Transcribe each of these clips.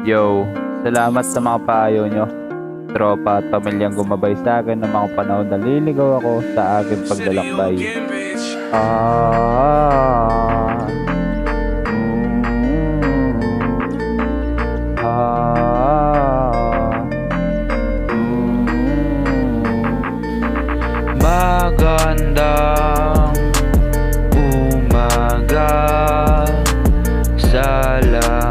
Yo, salamat sa mga payo nyo, tropa at pamilyang gumabay sa akin ng mga panahon na liligaw ako sa aking paglalakbay. Ah, ah, Magandang umaga, salamat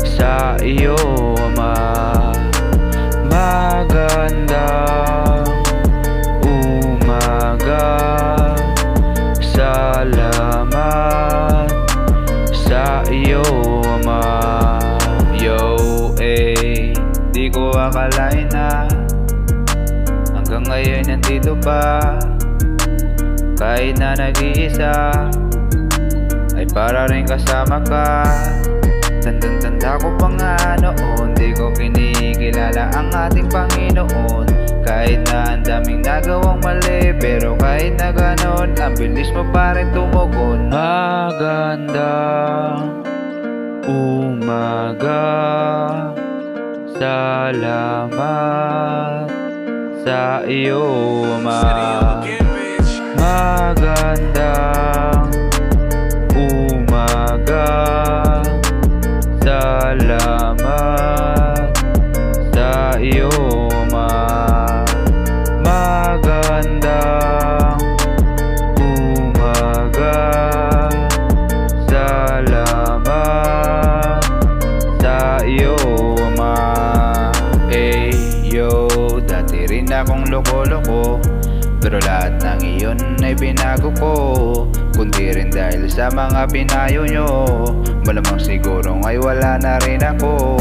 sa iyo, Ama. Magandang umaga, salamat sa iyo, Ama. Yo, di ko akalain na hanggang ngayon nandito pa. Kahit na nag-iisa ay para rin kasama ka. Tandang-tanda ko pa nga noon, di ko kinikilala ang ating Panginoon. Kahit na ang daming nagawang mali, pero kahit na ganon, ang bilis mo pa rin tumugon. Magandang umaga, salamat sa iyo, Ama. Magandang umaga, salamat sa iyo, Ama. Magandang umaga, salamat sa iyo, Ama. Yo, dati rin akong loko-loko, pero lahat ng iyon ay binago ko. Kundi rin dahil sa mga pinayo nyo, malamang siguro ay wala na rin ako.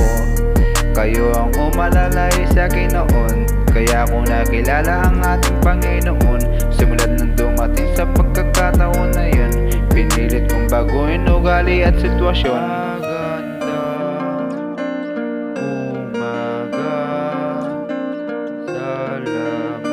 Kayo ang umalalay sa akin noon, kaya ko nakilala ang ating Panginoon. Simulat nang dumating sa pagkakataon na yun, pinilit kong baguhin ugali at sitwasyon. Magandang umaga, salamat